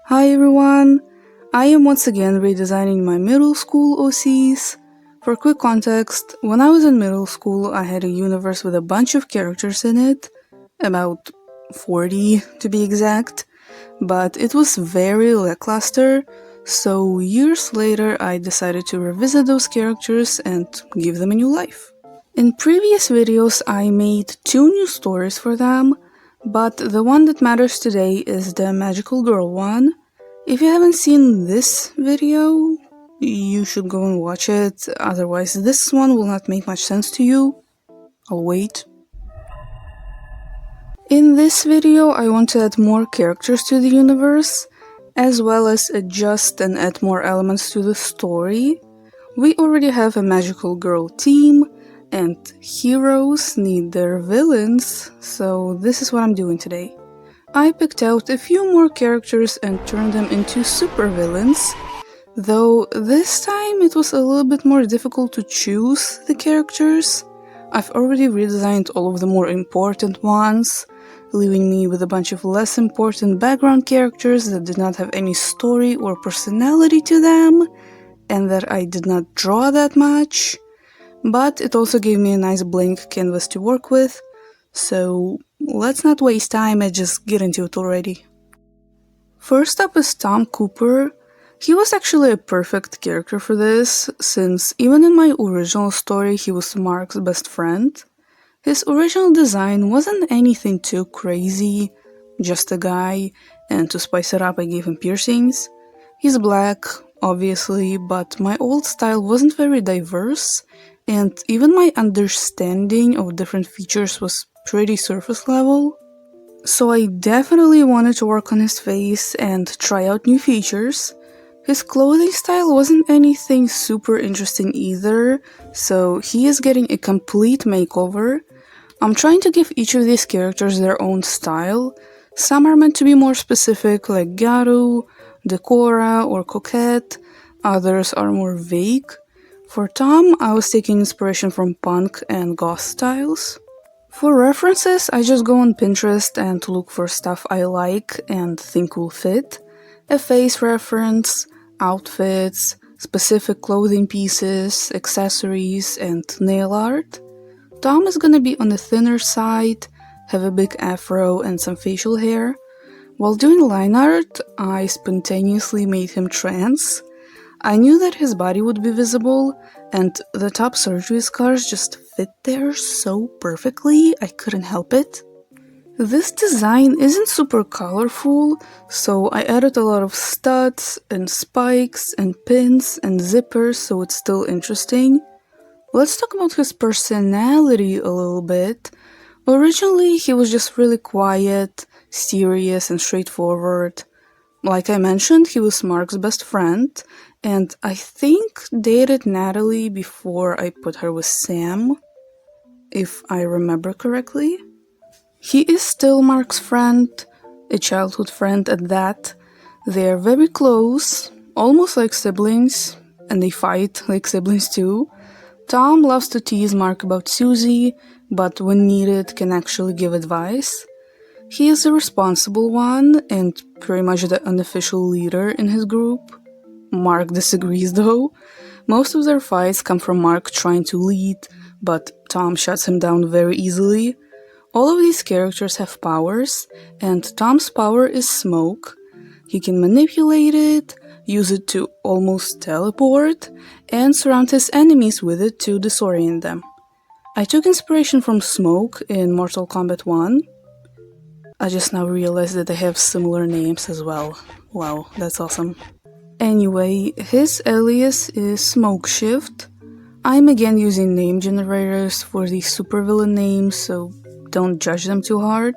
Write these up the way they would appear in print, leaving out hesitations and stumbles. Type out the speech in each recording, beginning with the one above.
Hi everyone! I am once again redesigning my middle school OCs. For quick context, when I was in middle school, I had a universe with a bunch of characters in it, about 40 to be exact, but it was very lackluster, so years later I decided to revisit those characters and give them a new life. In previous videos I made 2 new stories for them, but the one that matters today is the magical girl one. If you haven't seen this video, you should go and watch it, otherwise this one will not make much sense to you. I'll wait. In this video I want to add more characters to the universe, as well as adjust and add more elements to the story. We already have a magical girl team, and heroes need their villains, so this is what I'm doing today. I picked out a few more characters and turned them into supervillains, though this time it was a little bit more difficult to choose the characters. I've already redesigned all of the more important ones, leaving me with a bunch of less important background characters that did not have any story or personality to them, and that I did not draw that much. But it also gave me a nice blank canvas to work with, so let's not waste time and just get into it already. First up is Tom Cooper. He was actually a perfect character for this, since even in my original story he was Mark's best friend. His original design wasn't anything too crazy, just a guy, and to spice it up I gave him piercings. He's black, obviously, but my old style wasn't very diverse, and even my understanding of different features was pretty surface level. So I definitely wanted to work on his face and try out new features. His clothing style wasn't anything super interesting either, so he is getting a complete makeover. I'm trying to give each of these characters their own style. Some are meant to be more specific, like Garu, Decora, or Coquette. Others are more vague. For Tom, I was taking inspiration from punk and goth styles. For references, I just go on Pinterest and look for stuff I like and think will fit. A face reference, outfits, specific clothing pieces, accessories, and nail art. Tom is gonna be on the thinner side, have a big afro and some facial hair. While doing line art, I spontaneously made him trans. I knew that his body would be visible, and the top surgery scars just fit there so perfectly, I couldn't help it. This design isn't super colorful, so I added a lot of studs and spikes and pins and zippers so it's still interesting. Let's talk about his personality a little bit. Originally, he was just really quiet, serious, and straightforward. Like I mentioned, he was Mark's best friend, and I think dated Natalie before I put her with Sam, if I remember correctly. He is still Mark's friend, a childhood friend at that. They are very close, almost like siblings, and they fight like siblings too. Tom loves to tease Mark about Susie, but when needed can actually give advice. He is the responsible one and pretty much the unofficial leader in his group. Mark disagrees though. Most of their fights come from Mark trying to lead, but Tom shuts him down very easily. All of these characters have powers, and Tom's power is smoke. He can manipulate it, use it to almost teleport, and surround his enemies with it to disorient them. I took inspiration from Smoke in Mortal Kombat 1. I just now realized that they have similar names as well. Wow, that's awesome. Anyway, his alias is Smokeshift. I'm again using name generators for these supervillain names, so don't judge them too hard.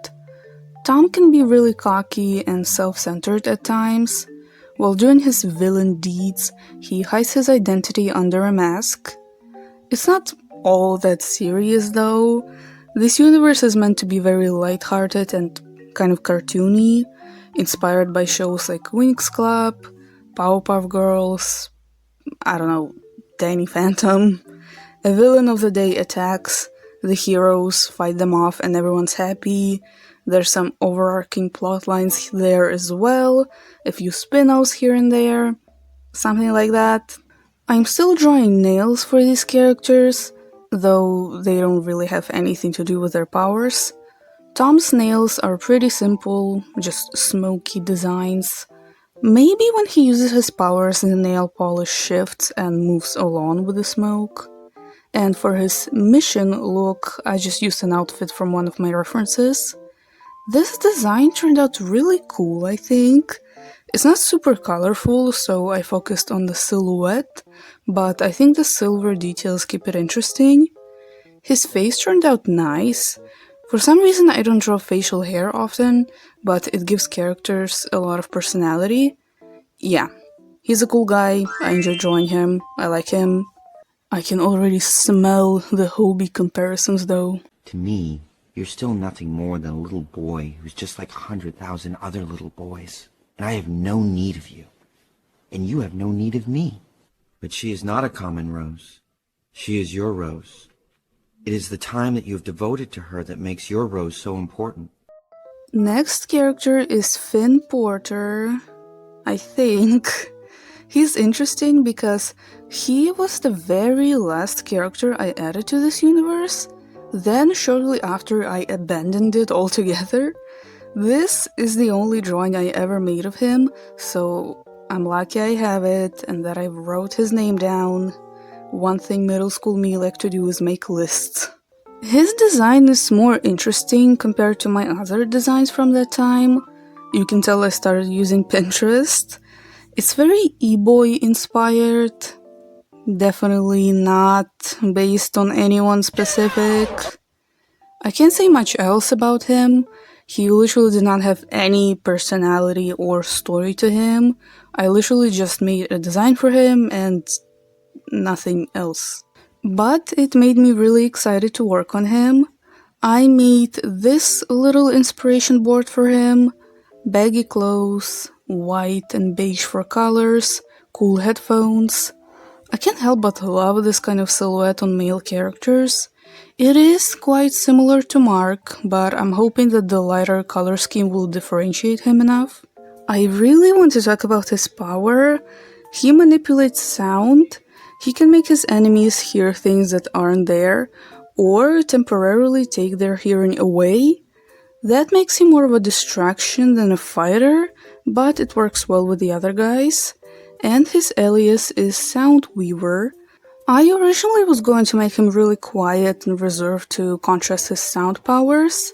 Tom can be really cocky and self-centered at times. While doing his villain deeds, he hides his identity under a mask. It's not all that serious though. This universe is meant to be very lighthearted and kind of cartoony, inspired by shows like Winx Club, Powerpuff Girls, I don't know, Danny Phantom. A villain of the day attacks, the heroes fight them off and everyone's happy. There's some overarching plot lines there as well, a few spin-offs here and there, something like that. I'm still drawing nails for these characters, though they don't really have anything to do with their powers. Tom's nails are pretty simple, just smoky designs. Maybe when he uses his powers, the nail polish shifts and moves along with the smoke. And for his mission look, I just used an outfit from one of my references. This design turned out really cool, I think. It's not super colorful, so I focused on the silhouette, but I think the silver details keep it interesting. His face turned out nice. For some reason I don't draw facial hair often, but it gives characters a lot of personality. Yeah, he's a cool guy, I enjoy drawing him, I like him. I can already smell the Hobie comparisons though. To me, you're still nothing more than a little boy who's just like 100,000 other little boys. And I have no need of you. And you have no need of me. But she is not a common rose. She is your rose. It is the time that you have devoted to her that makes your rose so important. Next character is Finn Porter, I think. He's interesting because he was the very last character I added to this universe. Then shortly after I abandoned it altogether. This is the only drawing I ever made of him, so I'm lucky I have it and that I wrote his name down. One thing middle school me liked to do is make lists. His design is more interesting compared to my other designs from that time. You can tell I started using Pinterest. It's very e-boy inspired. Definitely not based on anyone specific. I can't say much else about him. He literally did not have any personality or story to him. I literally just made a design for him and nothing else. But it made me really excited to work on him. I made this little inspiration board for him. Baggy clothes, white and beige for colors, cool headphones. I can't help but love this kind of silhouette on male characters. It is quite similar to Mark, but I'm hoping that the lighter color scheme will differentiate him enough. I really want to talk about his power. He manipulates sound. He can make his enemies hear things that aren't there, or temporarily take their hearing away. That makes him more of a distraction than a fighter, but it works well with the other guys. And his alias is Soundweaver. I originally was going to make him really quiet and reserved to contrast his sound powers,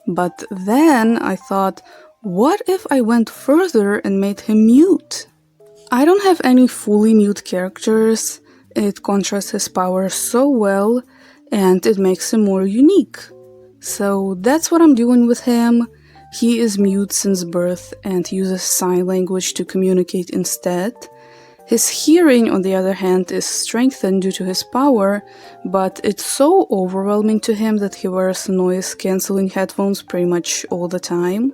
but then I thought, what if I went further and made him mute? I don't have any fully mute characters. It contrasts his powers so well, and it makes him more unique. So that's what I'm doing with him. He is mute since birth and uses sign language to communicate instead. His hearing, on the other hand, is strengthened due to his power, but it's so overwhelming to him that he wears noise-canceling headphones pretty much all the time.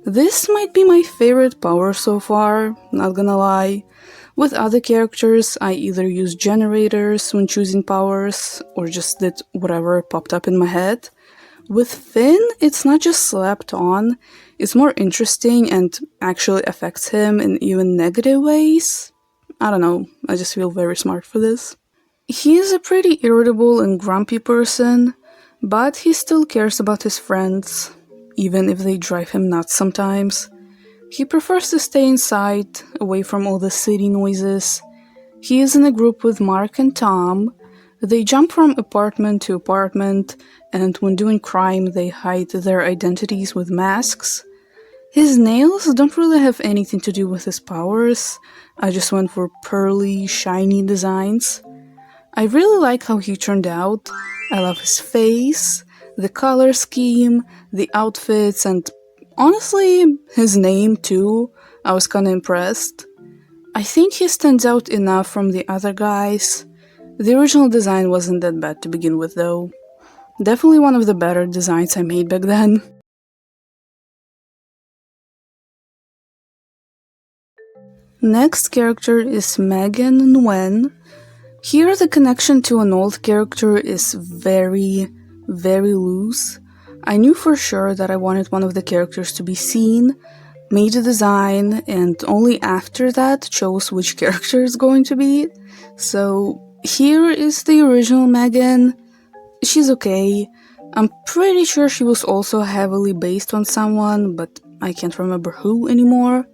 This might be my favorite power so far, not gonna lie. With other characters, I either use generators when choosing powers, or just did whatever popped up in my head. With Finn, it's not just slapped on, it's more interesting and actually affects him in even negative ways. I don't know, I just feel very smart for this. He is a pretty irritable and grumpy person, but he still cares about his friends, even if they drive him nuts sometimes. He prefers to stay inside, away from all the city noises. He is in a group with Mark and Tom. They jump from apartment to apartment, and when doing crime they hide their identities with masks. His nails don't really have anything to do with his powers. I just went for pearly, shiny designs. I really like how he turned out. I love his face, the color scheme, the outfits, and honestly, his name too. I was kinda impressed. I think he stands out enough from the other guys. The original design wasn't that bad to begin with though. Definitely one of the better designs I made back then. Next character is Megan Nguyen. Here the connection to an old character is very, very loose. I knew for sure that I wanted one of the characters to be seen, made a design, and only after that chose which character is going to be. So here is the original Megan. She's okay. I'm pretty sure she was also heavily based on someone, but I can't remember who anymore.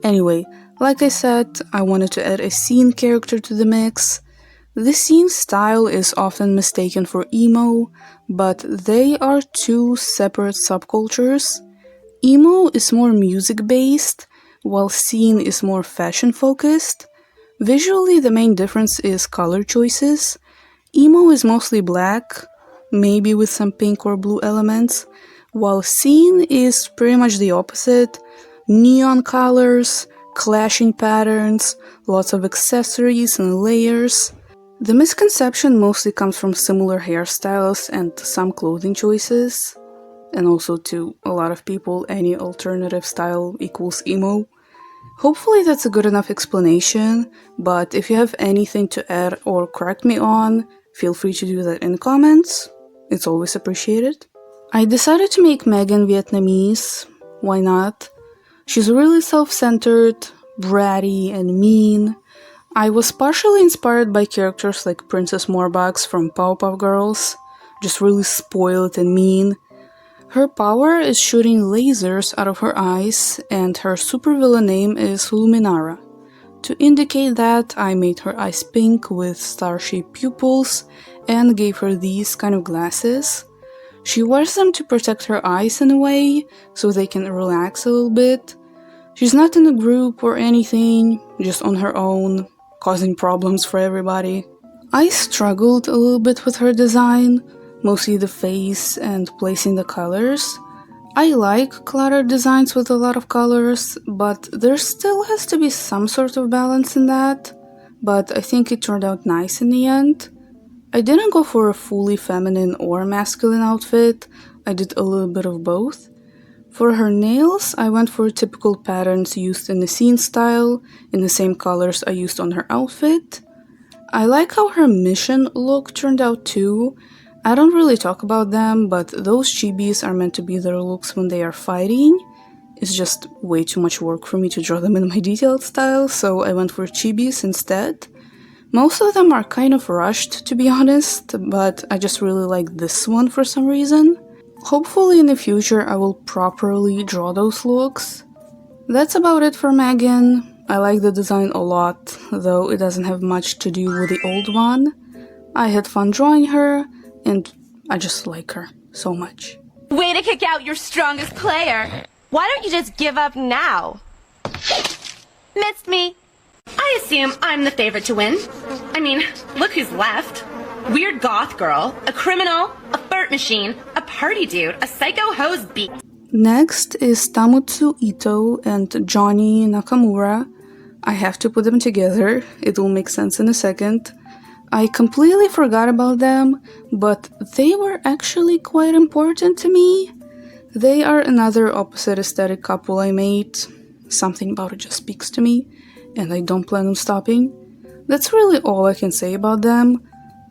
Anyway, like I said, I wanted to add a scene character to the mix. The scene style is often mistaken for emo, but they are two separate subcultures. Emo is more music based, while scene is more fashion focused. Visually, the main difference is color choices. Emo is mostly black, maybe with some pink or blue elements, while scene is pretty much the opposite. Neon colors, clashing patterns, lots of accessories and layers. The misconception mostly comes from similar hairstyles and some clothing choices, and also to a lot of people, any alternative style equals emo. Hopefully that's a good enough explanation, but if you have anything to add or correct me on, feel free to do that in the comments. It's always appreciated. I decided to make Megan Vietnamese. Why not? She's really self-centered, bratty, and mean. I was partially inspired by characters like Princess Morbox from Powerpuff Girls, just really spoiled and mean. Her power is shooting lasers out of her eyes, and her supervillain name is Luminara. To indicate that, I made her eyes pink with star-shaped pupils and gave her these kind of glasses. She wears them to protect her eyes in a way, so they can relax a little bit. She's not in a group or anything, just on her own, causing problems for everybody. I struggled a little bit with her design, mostly the face and placing the colors. I like cluttered designs with a lot of colors, but there still has to be some sort of balance in that. But I think it turned out nice in the end. I didn't go for a fully feminine or masculine outfit, I did a little bit of both. For her nails, I went for typical patterns used in the scene style, in the same colors I used on her outfit. I like how her mission look turned out too. I don't really talk about them, but those chibis are meant to be their looks when they are fighting. It's just way too much work for me to draw them in my detailed style, so I went for chibis instead. Most of them are kind of rushed, to be honest, but I just really like this one for some reason. Hopefully in the future I will properly draw those looks. That's about it for Megan. I like the design a lot, though it doesn't have much to do with the old one. I had fun drawing her, and I just like her so much. Way to kick out your strongest player! Why don't you just give up now? Missed me. I assume I'm the favorite to win. I mean, look who's left. Weird goth girl, a criminal, a flirt machine, a party dude, a psycho hose beat. Next is Tamutsu Ito and Johnny Nakamura. I have to put them together, it will make sense in a second. I completely forgot about them, but they were actually quite important to me. They are another opposite aesthetic couple I made. Something about it just speaks to me, and I don't plan on stopping. That's really all I can say about them.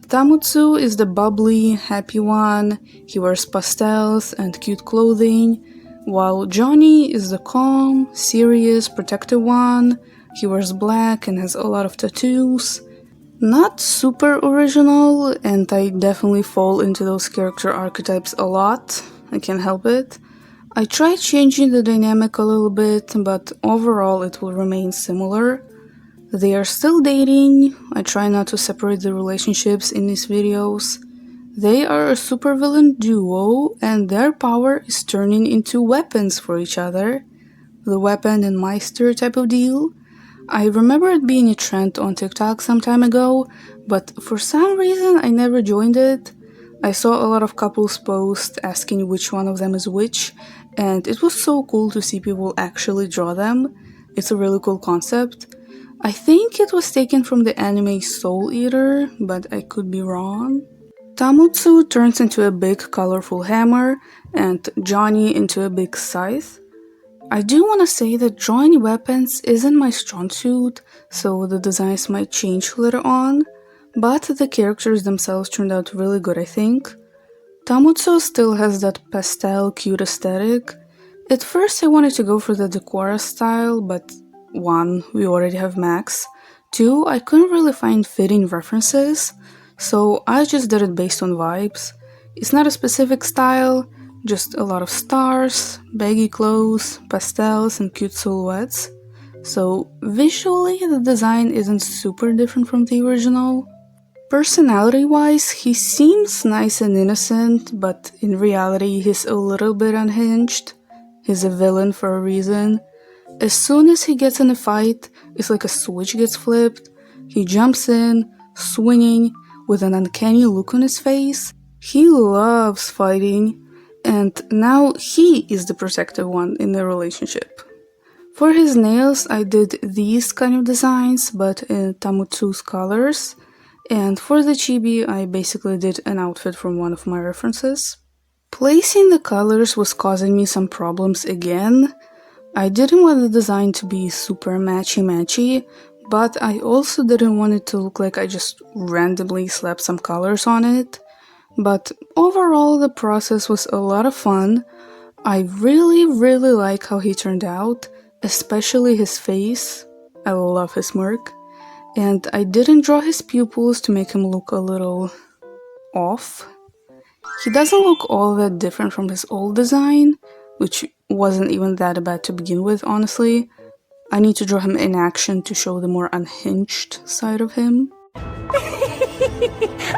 Tamutsu is the bubbly, happy one, he wears pastels and cute clothing, while Johnny is the calm, serious, protective one. He wears black and has a lot of tattoos. Not super original, and I definitely fall into those character archetypes a lot, I can't help it. I tried changing the dynamic a little bit, but overall it will remain similar. They are still dating. I try not to separate the relationships in these videos. They are a supervillain duo, and their power is turning into weapons for each other. The weapon and Meister type of deal. I remember it being a trend on TikTok some time ago, but for some reason I never joined it. I saw a lot of couples post asking which one of them is which, and it was so cool to see people actually draw them. It's a really cool concept. I think it was taken from the anime Soul Eater, but I could be wrong. Tamutsu turns into a big colorful hammer, and Johnny into a big scythe. I do want to say that drawing weapons isn't my strong suit, so the designs might change later on, but the characters themselves turned out really good, I think. Tamutsu still has that pastel cute aesthetic. At first I wanted to go for the Decora style, but 1. We already have Max. 2. I couldn't really find fitting references, so I just did it based on vibes. It's not a specific style, just a lot of stars, baggy clothes, pastels, and cute silhouettes. So visually the design isn't super different from the original. Personality-wise, he seems nice and innocent, but in reality he's a little bit unhinged. He's a villain for a reason. As soon as he gets in a fight, it's like a switch gets flipped. He jumps in, swinging, with an uncanny look on his face. He loves fighting, and now he is the protective one in the relationship. For his nails, I did these kind of designs, but in Tamutsu's colors. And for the chibi, I basically did an outfit from one of my references. Placing the colors was causing me some problems again. I didn't want the design to be super matchy-matchy, but I also didn't want it to look like I just randomly slapped some colors on it. But overall, the process was a lot of fun. I really like how he turned out, especially his face. I love his smirk. And I didn't draw his pupils to make him look a little off. He doesn't look all that different from his old design, which wasn't even that bad to begin with, honestly. I need to draw him in action to show the more unhinged side of him.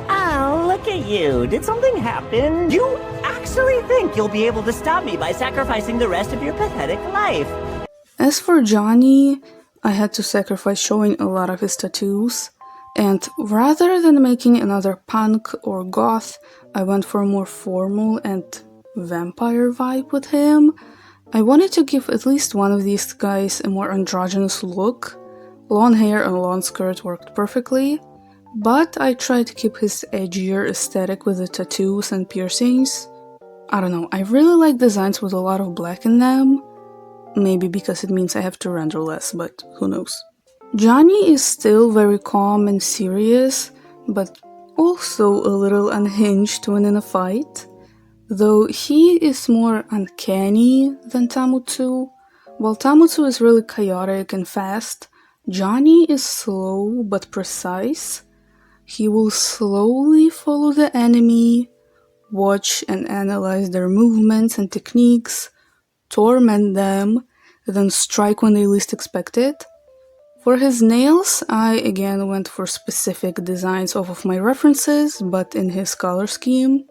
Oh, look at you. Did something happen? You actually think you'll be able to stop me by sacrificing the rest of your pathetic life? As for Johnny, I had to sacrifice showing a lot of his tattoos, and rather than making another punk or goth, I went for a more formal and vampire vibe with him. I wanted to give at least one of these guys a more androgynous look. Long hair and long skirt worked perfectly, but I tried to keep his edgier aesthetic with the tattoos and piercings. I don't know, I really like designs with a lot of black in them. Maybe because it means I have to render less, but who knows. Johnny is still very calm and serious, but also a little unhinged when in a fight. Though he is more uncanny than Tamutsu. While Tamutsu is really chaotic and fast, Johnny is slow but precise. He will slowly follow the enemy, watch and analyze their movements and techniques, torment them, then strike when they least expect it. For his nails, I again went for specific designs off of my references, but in his color scheme,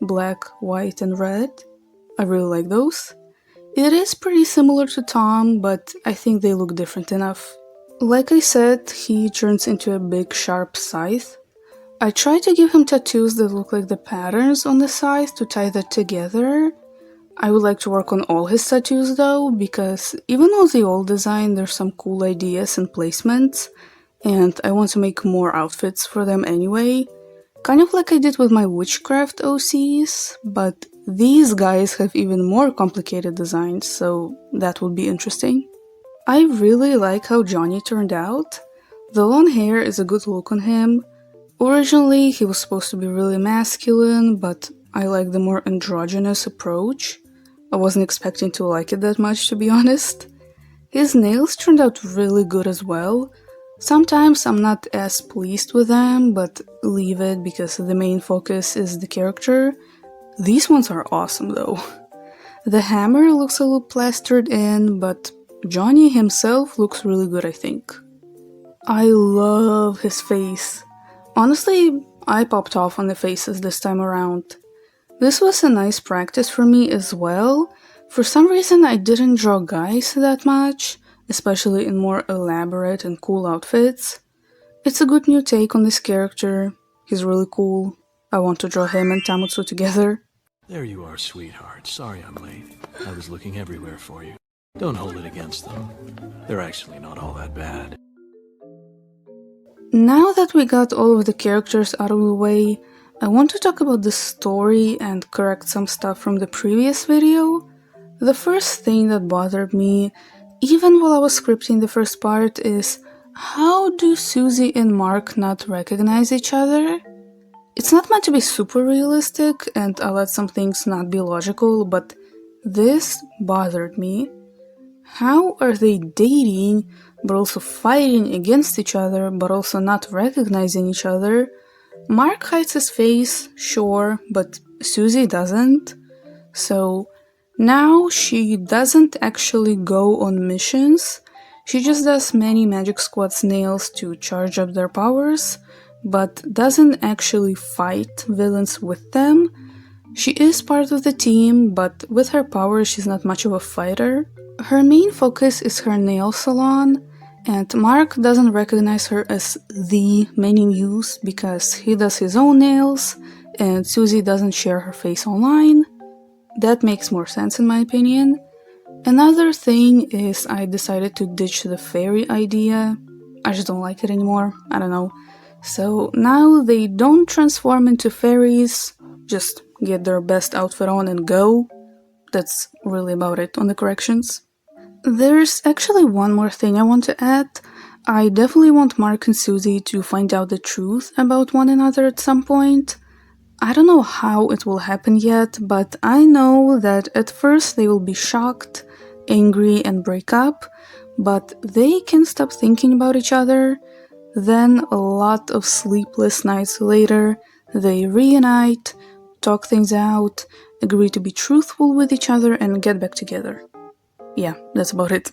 black, white, and red. I really like those. It is pretty similar to Tom, but I think they look different enough. Like I said, he turns into a big sharp scythe. I tried to give him tattoos that look like the patterns on the scythe to tie that together. I would like to work on all his tattoos though, because even though the old design, there's some cool ideas and placements, and I want to make more outfits for them anyway. Kind of like I did with my witchcraft OCs, but these guys have even more complicated designs, so that would be interesting. I really like how Johnny turned out. The long hair is a good look on him. Originally, he was supposed to be really masculine, but I like the more androgynous approach. I wasn't expecting to like it that much, to be honest. His nails turned out really good as well. Sometimes I'm not as pleased with them, but leave it because the main focus is the character. These ones are awesome though. The hammer looks a little plastered in, but Johnny himself looks really good, I think. I love his face. Honestly, I popped off on the faces this time around. This was a nice practice for me as well. For some reason I didn't draw guys that much, especially in more elaborate and cool outfits. It's a good new take on this character. He's really cool. I want to draw him and Tamutsu together. There you are, sweetheart. Sorry I'm late. I was looking everywhere for you. Don't hold it against them. They're actually not all that bad. Now that we got all of the characters out of the way, I want to talk about the story and correct some stuff from the previous video. The first thing that bothered me, even while I was scripting the first part, is how do Susie and Mark not recognize each other? It's not meant to be super realistic, and I'll let some things not be logical, but this bothered me. How are they dating, but also fighting against each other, but also not recognizing each other? Mark hides his face, sure, but Susie doesn't. So now she doesn't actually go on missions. She just does many Magic Squad's nails to charge up their powers, but doesn't actually fight villains with them. She is part of the team, but with her powers she's not much of a fighter. Her main focus is her nail salon, and Mark doesn't recognize her as the many muse because he does his own nails, and Susie doesn't share her face online. That makes more sense in my opinion. Another thing is I decided to ditch the fairy idea. I just don't like it anymore, I don't know. So now they don't transform into fairies, just get their best outfit on and go. That's really about it on the corrections. There's actually one more thing I want to add. I definitely want Mark and Susie to find out the truth about one another at some point. I don't know how it will happen yet, but I know that at first they will be shocked, angry, and break up, but they can stop thinking about each other. Then, a lot of sleepless nights later, they reunite, talk things out, agree to be truthful with each other, and get back together. Yeah, that's about it.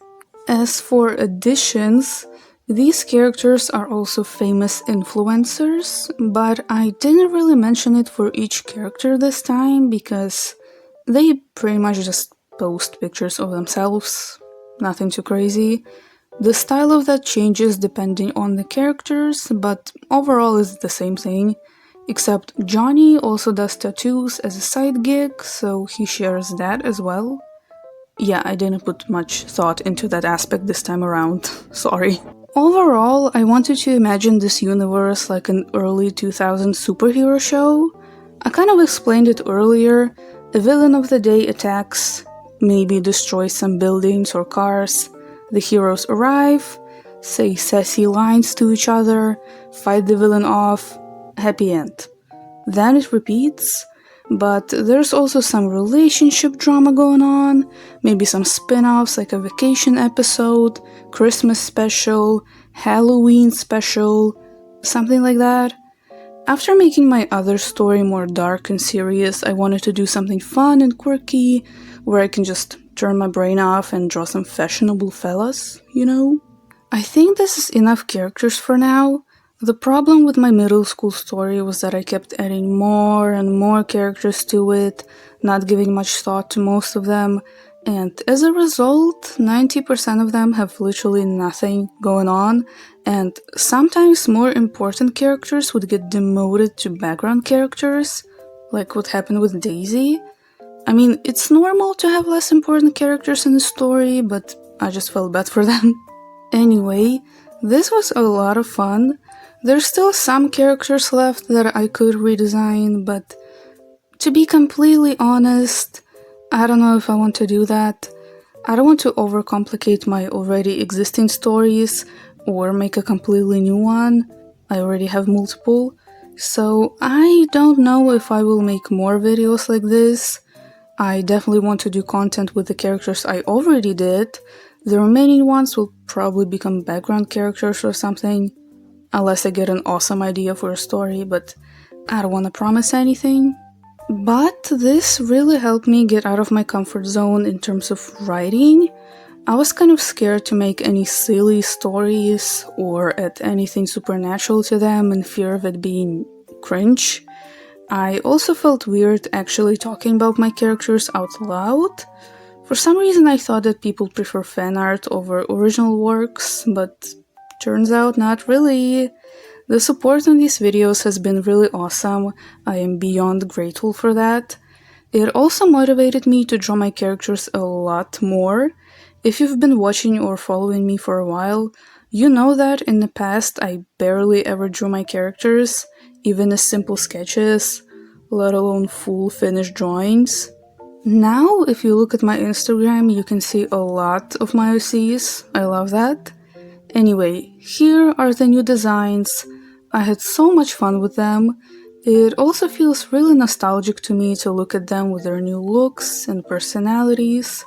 As for additions, these characters are also famous influencers, but I didn't really mention it for each character this time because they pretty much just post pictures of themselves, nothing too crazy. The style of that changes depending on the characters, but overall it's the same thing, except Johnny also does tattoos as a side gig, so he shares that as well. Yeah, I didn't put much thought into that aspect this time around, sorry. Overall, I wanted to imagine this universe like an early 2000s superhero show. I kind of explained it earlier. A villain of the day attacks, maybe destroys some buildings or cars. The heroes arrive, say sassy lines to each other, fight the villain off, happy end. Then it repeats, but there's also some relationship drama going on, maybe some spin-offs like a vacation episode, Christmas special, Halloween special, something like that. After making my other story more dark and serious, I wanted to do something fun and quirky, where I can just turn my brain off and draw some fashionable fellas, you know? I think this is enough characters for now. The problem with my middle school story was that I kept adding more and more characters to it, not giving much thought to most of them, and as a result, 90% of them have literally nothing going on, and sometimes more important characters would get demoted to background characters, like what happened with Daisy. I mean, it's normal to have less important characters in the story, but I just felt bad for them. Anyway, this was a lot of fun. There's still some characters left that I could redesign, but to be completely honest, I don't know if I want to do that. I don't want to overcomplicate my already existing stories or make a completely new one. I already have multiple, so I don't know if I will make more videos like this. I definitely want to do content with the characters I already did. The remaining ones will probably become background characters or something, unless I get an awesome idea for a story, but I don't want to promise anything. But this really helped me get out of my comfort zone in terms of writing. I was kind of scared to make any silly stories or add anything supernatural to them in fear of it being cringe. I also felt weird actually talking about my characters out loud. For some reason I thought that people prefer fan art over original works, but turns out not really. The support on these videos has been really awesome. I am beyond grateful for that. It also motivated me to draw my characters a lot more. If you've been watching or following me for a while, you know that in the past I barely ever drew my characters, even as simple sketches, let alone full finished drawings. Now, if you look at my Instagram, you can see a lot of my OCs. I love that. Anyway, here are the new designs. I had so much fun with them. It also feels really nostalgic to me to look at them with their new looks and personalities.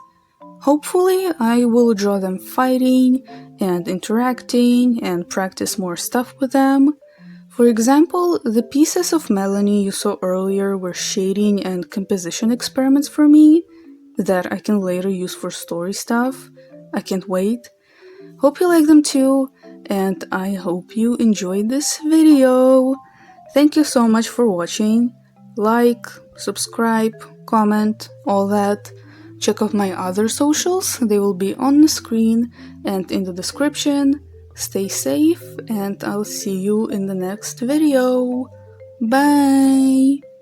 Hopefully, I will draw them fighting and interacting and practice more stuff with them. For example, the pieces of Melanie you saw earlier were shading and composition experiments for me that I can later use for story stuff. I can't wait. Hope you like them too, and I hope you enjoyed this video. Thank you so much for watching. Like, subscribe, comment, all that. Check out my other socials, they will be on the screen and in the description. Stay safe, and I'll see you in the next video. Bye!